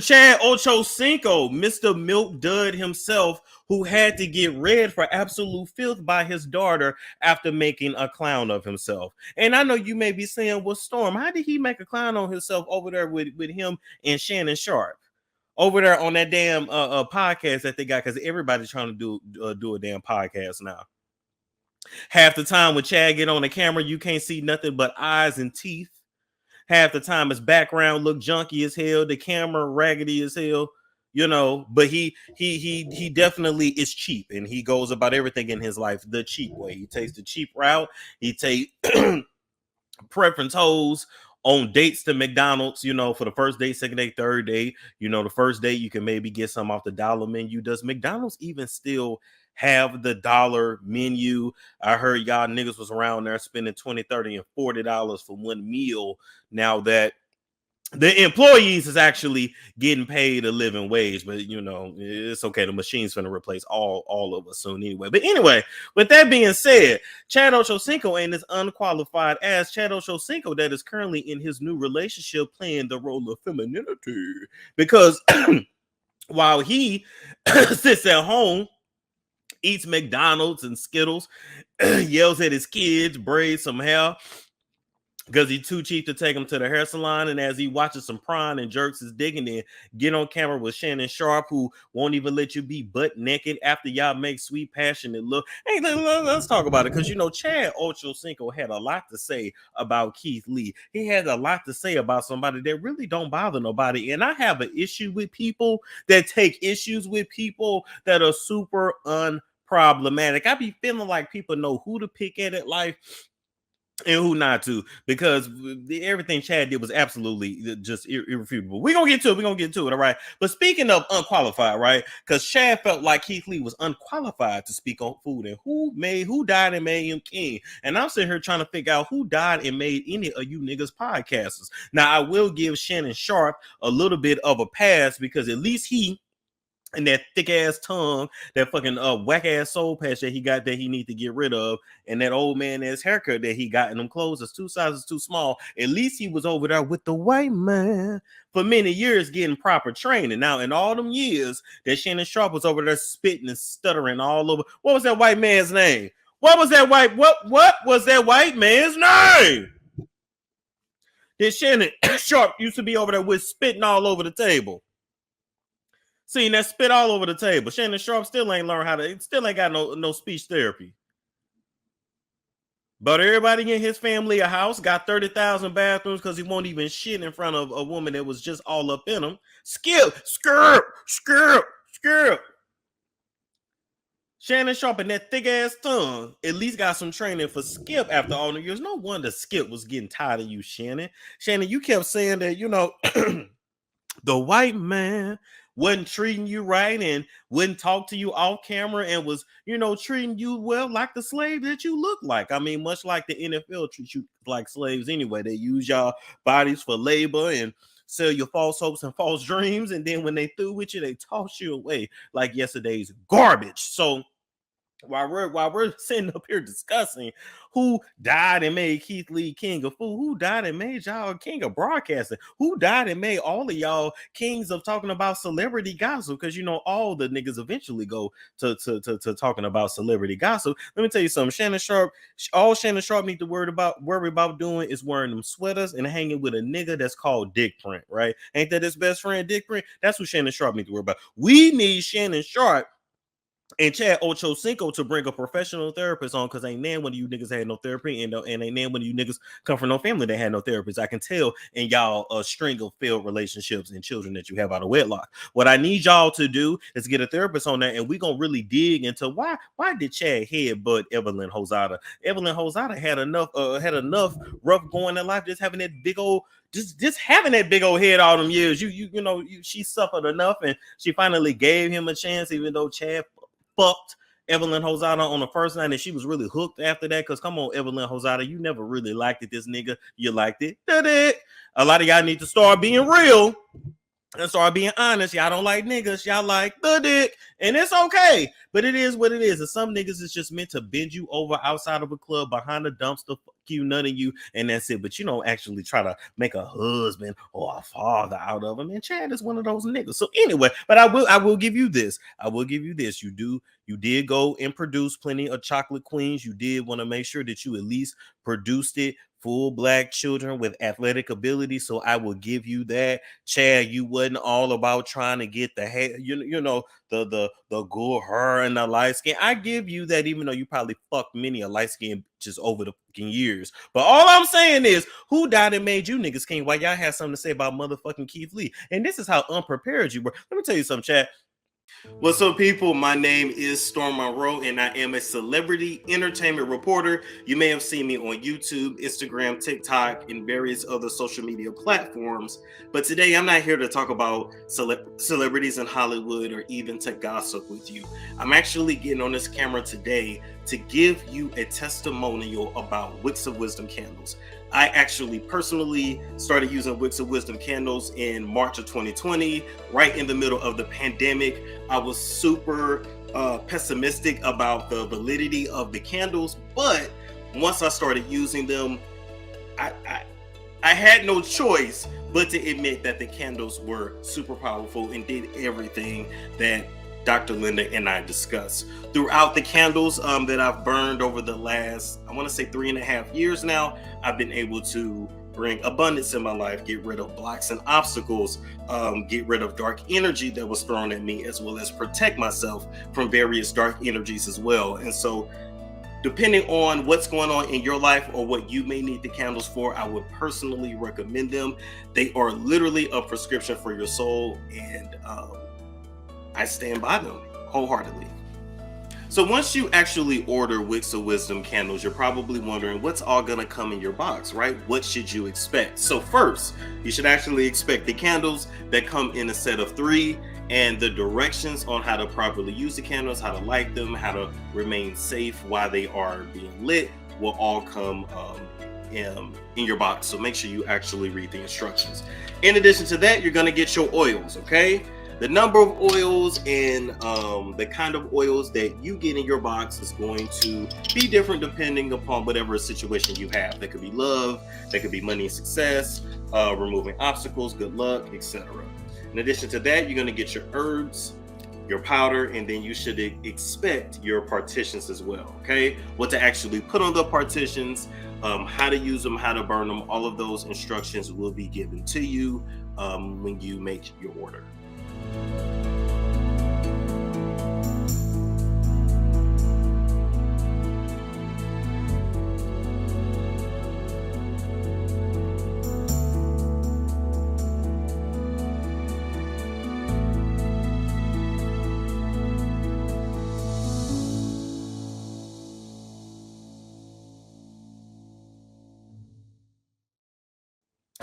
Chad Ochocinco, Mr. Milk Dud himself, who had to get read for absolute filth by his daughter after making a clown of himself. And I know you may be saying, well, Storm, how did he make a clown on himself over there with him and Shannon Sharpe? Over there on that damn podcast that they got, because everybody's trying to do a damn podcast now. Half the time when Chad get on the camera, you can't see nothing but eyes and teeth. Half the time his background look junky as hell, the camera raggedy as hell, but he definitely is cheap, and he goes about everything in his life the cheap way. He takes the cheap route. He takes preference hoes on dates to McDonald's, for the first date, second date, third date. The first date you can maybe get some off the dollar menu. Does McDonald's even still have the dollar menu? I heard y'all niggas was around there spending $20, $30, and $40 for one meal now that the employees is actually getting paid a living wage. But it's okay. The machine's gonna replace all of us soon anyway. But anyway, with that being said, Chad Ochocinco ain't as unqualified as Chad Ochocinco that is currently in his new relationship playing the role of femininity, because while he sits at home, eats McDonald's and Skittles, yells at his kids, braids some hair because he's too cheap to take him to the hair salon, and as he watches some prawn and jerks his dick, and then get on camera with Shannon Sharpe, who won't even let you be butt naked after y'all make sweet, passionate look. Hey, let's talk about it, because Chad Ochocinco had a lot to say about Keith Lee. He had a lot to say about somebody that really don't bother nobody, and I have an issue with people that take issues with people that are super unproblematic. I be feeling like people know who to pick at life and who not to, because everything Chad did was absolutely just irrefutable. We're gonna get to it, all right? But speaking of unqualified, right? Because Chad felt like Keith Lee was unqualified to speak on food, and who died and made him king. And I'm sitting here trying to figure out who died and made any of you niggas podcasters. Now, I will give Shannon Sharpe a little bit of a pass, because at least he, and that thick ass tongue, that fucking whack ass soul patch that he got that he need to get rid of, and that old man ass haircut that he got in them clothes is 2 sizes too small. At least he was over there with the white man for many years getting proper training. Now, in all them years that Shannon Sharpe was over there spitting and stuttering all over, what was that white man's name? What was that white man's name? That Shannon Sharpe used to be over there with spitting all over the table. Seeing that spit all over the table. Shannon Sharpe still ain't got no speech therapy. But everybody in his family a house, got 30,000 bathrooms because he won't even shit in front of a woman that was just all up in him. Skip. Shannon Sharpe and that thick ass tongue at least got some training for Skip after all the years. No wonder Skip was getting tired of you, Shannon. Shannon, you kept saying that, the white man wasn't treating you right and wouldn't talk to you off camera and was, treating you well like the slave that you look like. I mean, much like the NFL treats you like slaves anyway. They use y'all bodies for labor and sell your false hopes and false dreams. And then when they through with you, they toss you away like yesterday's garbage. So while we're sitting up here discussing who died and made Keith Lee king of food, who died and made y'all king of broadcasting, who died and made all of y'all kings of talking about celebrity gossip, because all the niggas eventually go to talking about celebrity gossip. Let me tell you something. Shannon Sharpe need to worry about doing is wearing them sweaters and hanging with a nigga that's called Dick Print, right? Ain't that his best friend, Dick Print? That's what Shannon Sharpe need to worry about. We need Shannon Sharpe and Chad Ochocinco to bring a professional therapist on, because ain't none one of you niggas had no therapy, and ain't none one of you niggas come from no family that had no therapist. I can tell in y'all a string of failed relationships and children that you have out of wedlock. What I need y'all to do is get a therapist on that, and we're gonna really dig into why did Chad headbutt Evelyn Hosada. Evelyn Hosada had enough rough going in life, just having that big old having that big old head all them years. She suffered enough, and she finally gave him a chance, even though Chad fucked Evelyn Hosada on the first night, and she was really hooked after that. Because come on, Evelyn Hosada, you never really liked it. This nigga, you liked it. A lot of y'all need to start being real and start being honest. Y'all don't like niggas, y'all like the dick, and it's okay. But it is what it is. And some niggas is just meant to bend you over outside of a club behind a dumpster, you, none of you, and that's it. But you don't actually try to make a husband or a father out of him. And Chad is one of those niggas. So anyway, but I will give you this. I will give you this. You did go and produce plenty of chocolate queens. You did want to make sure that you at least produced it full black children with athletic ability. So I will give you that. Chad, you wasn't all about trying to get the hair, you know, the good hair and the light skin. I give you that, even though you probably fucked many a light skin just over the fucking years. But all I'm saying is, who died and made you niggas king? Why y'all had something to say about motherfucking Keith Lee? And this is how unprepared you were. Let me tell you something, Chad. What's up, people? My name is Storm Monroe, and I am a celebrity entertainment reporter. You may have seen me on YouTube, Instagram, TikTok, and various other social media platforms. But today, I'm not here to talk about celebrities in Hollywood or even to gossip with you. I'm actually getting on this camera today to give you a testimonial about Wicks of Wisdom candles. I actually personally started using Wicks of Wisdom candles in March of 2020, right in the middle of the pandemic. I was super pessimistic about the validity of the candles, but once I started using them, I had no choice but to admit that the candles were super powerful and did everything that Dr. Linda and I discussed. Throughout the candles that I've burned over the last, I want to say 3.5 years now, I've been able to bring abundance in my life, get rid of blocks and obstacles, get rid of dark energy that was thrown at me, as well as protect myself from various dark energies as well. And so, depending on what's going on in your life or what you may need the candles for, I would personally recommend them. They are literally a prescription for your soul, and I stand by them wholeheartedly. So once you actually order Wicks of Wisdom candles, you're probably wondering what's all gonna come in your box, right? What should you expect? So first, you should actually expect the candles that come in a set of 3, and the directions on how to properly use the candles, how to light them, how to remain safe while they are being lit will all come in your box. So make sure you actually read the instructions. In addition to that, you're gonna get your oils, okay? The number of oils and the kind of oils that you get in your box is going to be different depending upon whatever situation you have. That could be love, that could be money and success, removing obstacles, good luck, etc. In addition to that, you're going to get your herbs, your powder, and then you should expect your partitions as well, okay? What to actually put on the partitions, how to use them, how to burn them, all of those instructions will be given to you when you make your order.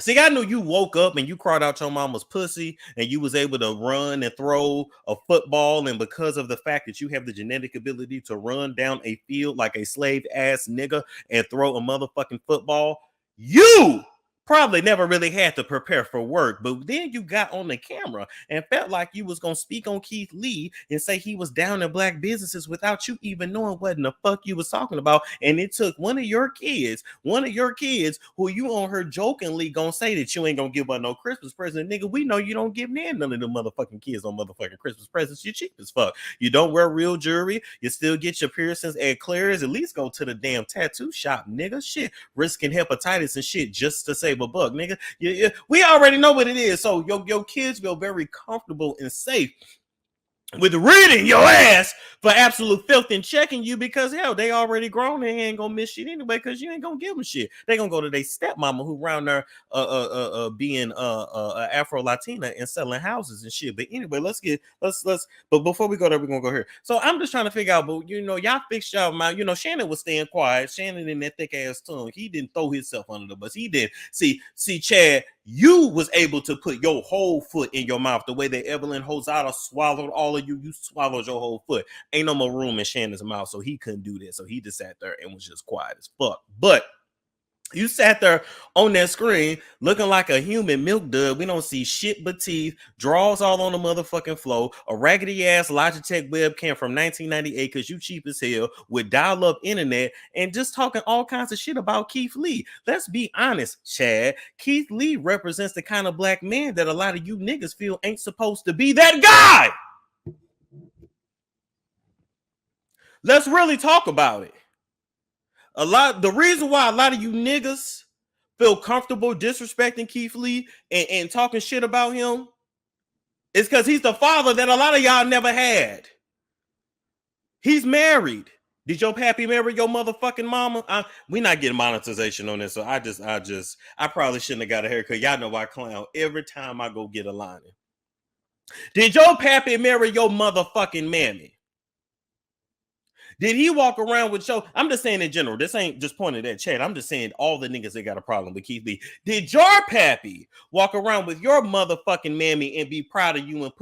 See, I knew you woke up and you crawled out your mama's pussy and you was able to run and throw a football. And because of the fact that you have the genetic ability to run down a field like a slave ass nigga and throw a motherfucking football, you probably never really had to prepare for work. But then you got on the camera and felt like you was going to speak on Keith Lee and say he was down in black businesses without you even knowing what in the fuck you was talking about. And it took one of your kids who you on her jokingly going to say that you ain't going to give her no Christmas present. Nigga, we know you don't give none of them motherfucking kids no motherfucking Christmas presents. You're cheap as fuck. You don't wear real jewelry. You still get your piercings at Claire's. At least go to the damn tattoo shop, nigga. Shit, risking hepatitis and shit just to save a buck, nigga. We already know what it is. So your kids feel very comfortable and safe with reading your ass for absolute filth and checking you, because hell, they already grown and ain't gonna miss shit anyway, because you ain't gonna give them shit. They gonna go to their stepmama who around there being Afro-Latina and selling houses and shit. But anyway, let's but before we go there, we're gonna go here. So I'm just trying to figure out, but y'all fixed y'all mouth. Shannon was staying quiet. Shannon in that thick ass tongue, he didn't throw himself under the bus. He did. See, Chad, you was able to put your whole foot in your mouth the way that Evelyn Hosada swallowed all of you. You swallowed your whole foot. Ain't no more room in Shannon's mouth, so he couldn't do that. So he just sat there and was just quiet as fuck. But You sat there on that screen looking like a human milk dud. We don't see shit but teeth, draws all on the motherfucking floor, a raggedy ass Logitech webcam from 1998 because you cheap as hell with dial-up internet, and just talking all kinds of shit about Keith Lee. Let's be honest, Chad. Keith Lee represents the kind of black man that a lot of you niggas feel ain't supposed to be that guy. Let's really talk about it. The reason why a lot of you niggas feel comfortable disrespecting Keith Lee and talking shit about him is because he's the father that a lot of y'all never had. He's married. Did your pappy marry your motherfucking mama? We not getting monetization on this, so I probably shouldn't have got a haircut. Y'all know I clown every time I go get a lining. Did your pappy marry your motherfucking mammy? Did he walk around with your? I'm just saying in general. This ain't just pointing at Chad. I'm just saying all the niggas that got a problem with Keith Lee. Did your pappy walk around with your motherfucking mammy and be proud of you and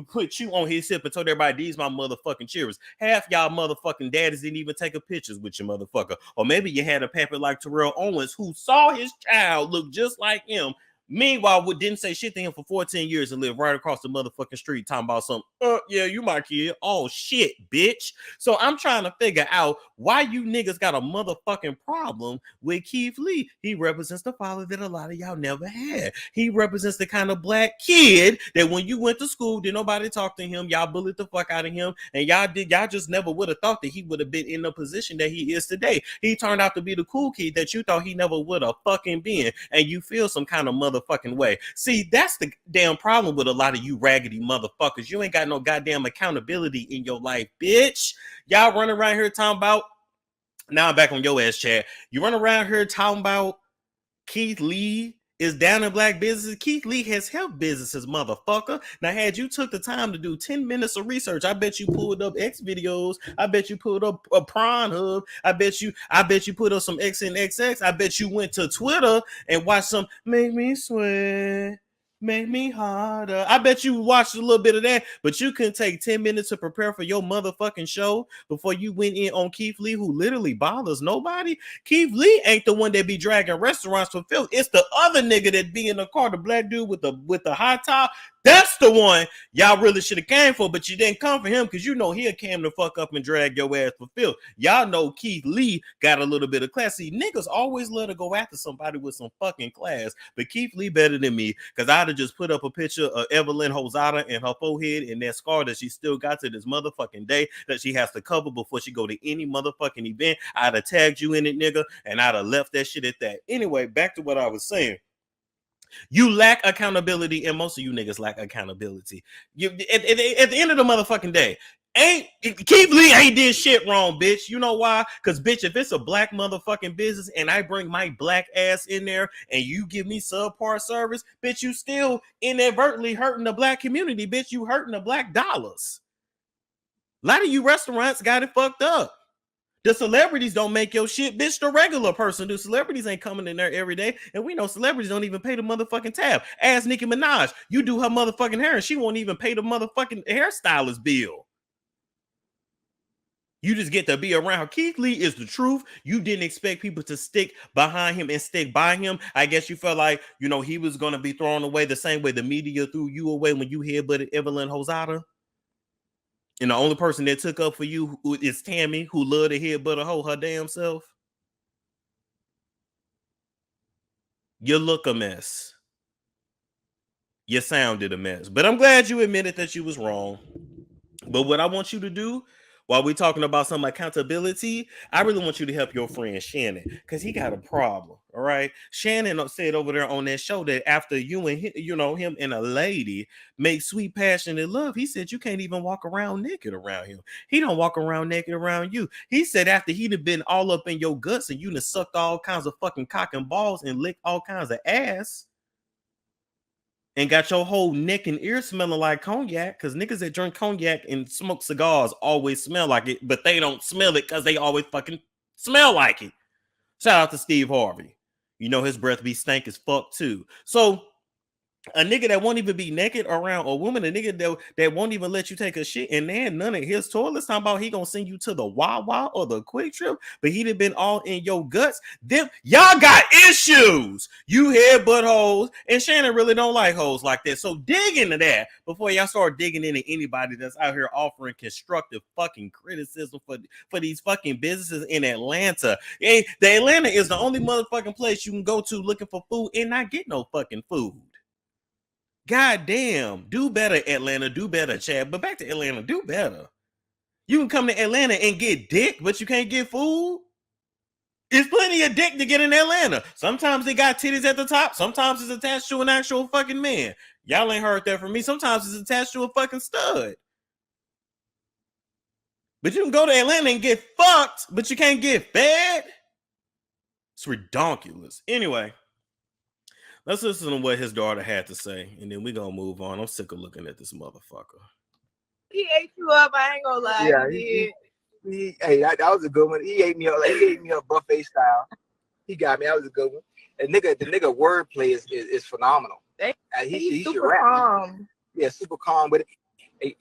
put you on his hip and told everybody these my motherfucking cheers? Half y'all motherfucking daddies didn't even take a pictures with your motherfucker. Or maybe you had a pappy like Terrell Owens who saw his child look just like him. Meanwhile, didn't say shit to him for 14 years and live right across the motherfucking street talking about something. Yeah, you my kid. Oh, shit, bitch. So I'm trying to figure out why you niggas got a motherfucking problem with Keith Lee. He represents the father that a lot of y'all never had. He represents the kind of black kid that when you went to school, did nobody talk to him? Y'all bullied the fuck out of him. And y'all just never would have thought that he would have been in the position that he is today. He turned out to be the cool kid that you thought he never would have fucking been. And you feel some kind of motherfucking way. See, that's the damn problem with a lot of you raggedy motherfuckers. You ain't got no goddamn accountability in your life, bitch. Y'all running around here talking about, now I'm back on your ass, Chad. You run around here talking about Keith Lee is down in black businesses. Keith Lee has helped businesses, motherfucker. Now, had you took the time to do 10 minutes of research, I bet you pulled up X videos. I bet you pulled up a Pornhub. I bet you put up some X and XX. I bet you went to Twitter and watched some Make Me Sweat, Make Me Harder. I bet you watched a little bit of that, but you couldn't take 10 minutes to prepare for your motherfucking show before you went in on Keith Lee, who literally bothers nobody. Keith Lee ain't the one that be dragging restaurants for filth. It's the other nigga that be in the car, the black dude with the high top. That's the one y'all really should have came for, but you didn't come for him because you know he'll came to fuck up and drag your ass for filth. Y'all know Keith Lee got a little bit of class. See, niggas always love to go after somebody with some fucking class, but Keith Lee better than me because I'd have just put up a picture of Evelyn Hosada and her forehead and that scar that she still got to this motherfucking day that she has to cover before she go to any motherfucking event. I'd have tagged you in it, nigga, and I'd have left that shit at that. Anyway, back to what I was saying. You lack accountability, and most of you niggas lack accountability. At the end of the motherfucking day, Keith Lee ain't did shit wrong, bitch. You know why? Because, bitch, if it's a black motherfucking business and I bring my black ass in there and you give me subpar service, bitch, you still inadvertently hurting the black community, bitch. You hurting the black dollars. A lot of you restaurants got it fucked up. The celebrities don't make your shit, bitch. The regular person do. Celebrities ain't coming in there every day. And we know celebrities don't even pay the motherfucking tab. Ask Nicki Minaj. You do her motherfucking hair and she won't even pay the motherfucking hairstylist bill. You just get to be around. Keith Lee is the truth. You didn't expect people to stick behind him and stick by him. I guess you felt like, you know, he was going to be thrown away the same way the media threw you away when you headbutted Evelyn Hosada. And the only person that took up for you is Tammy, who loved to headbutt a hoe her damn self. You look a mess. You sounded a mess. But I'm glad you admitted that you was wrong. But what I want you to do while we're talking about some accountability, I really want you to help your friend Shannon because he got a problem. All right. Shannon said over there on that show that after you and him and a lady make sweet, passionate love, he said you can't even walk around naked around him. He don't walk around naked around you. He said after he'd have been all up in your guts and you done sucked all kinds of fucking cock and balls and licked all kinds of ass and got your whole neck and ear smelling like cognac, because niggas that drink cognac and smoke cigars always smell like it, but they don't smell it because they always fucking smell like it. Shout out to Steve Harvey. You know his breath be stank as fuck too. So A nigga that won't even be naked around a woman, a nigga that won't even let you take a shit, and then none of his toilets. Talking about he gonna send you to the Wawa or the Quick Trip, but he'd have been all in your guts. Them y'all got issues. You headbutt hoes, and Shannon really don't like hoes like that. So dig into that before y'all start digging into anybody that's out here offering constructive fucking criticism for these fucking businesses in Atlanta. The Atlanta is the only motherfucking place you can go to looking for food and not get no fucking food. God damn, do better, Atlanta. Do better, Chad. But back to Atlanta, do better. You can come to Atlanta and get dick, but you can't get food. There's plenty of dick to get in Atlanta. Sometimes they got titties at the top. Sometimes it's attached to an actual fucking man. Y'all ain't heard that from me. Sometimes it's attached to a fucking stud. But you can go to Atlanta and get fucked, but you can't get fed. It's ridiculous. Anyway. Let's listen to what his daughter had to say, and then we're gonna move on. I'm sick of looking at this motherfucker. He ate you up, I ain't gonna lie. Yeah, hey, that was a good one. He ate me up buffet style. He got me. That was a good one. The nigga wordplay is phenomenal. He's super calm. Yeah, super calm. But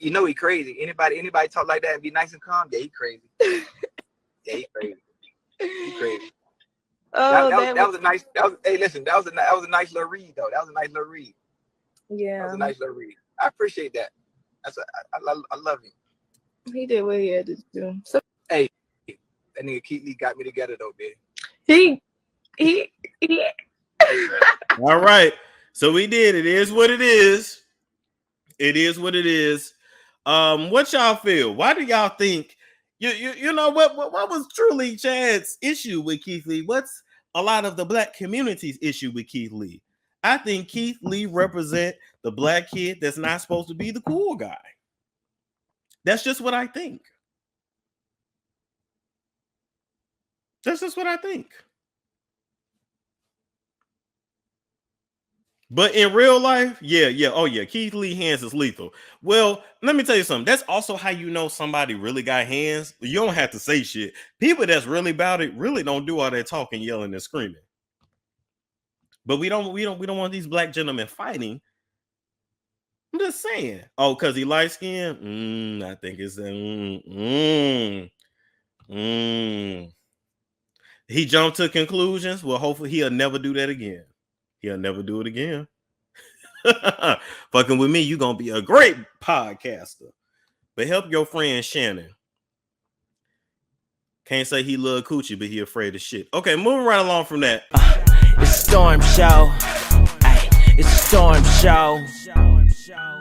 you know he crazy. Anybody talk like that and be nice and calm? Yeah, he crazy. Yeah, he crazy. He crazy. Oh, that was a nice. Hey, listen, that was a nice little read though. That was a nice little read. Yeah, that was a nice little read. I appreciate that. I love him. He did what he had to do. So, hey, that nigga Keith Lee got me together though, man. He. All right, so we did. It is what it is. It is what it is. What y'all feel? Why do y'all think? You know what was truly Chad's issue with Keith Lee? What's a lot of the black community's issue with Keith Lee? I think Keith Lee represent the black kid that's not supposed to be the cool guy. That's just what I think. That's just what I think. But in real life, yeah, Keith Lee hands is lethal. Well, let me tell you something. That's also how you know somebody really got hands. You don't have to say shit. People that's really about it really don't do all that talking, yelling, and screaming. But we don't want these black gentlemen fighting. I'm just saying. Oh, because he light skinned? I think it's He jumped to conclusions. Well, hopefully he'll never do that again. He'll never do it again. Fucking with me, you're going to be a great podcaster. But help your friend Shannon. Can't say he love coochie, but he afraid of shit. Okay, moving right along from that. It's a storm show. Ay, it's a storm show.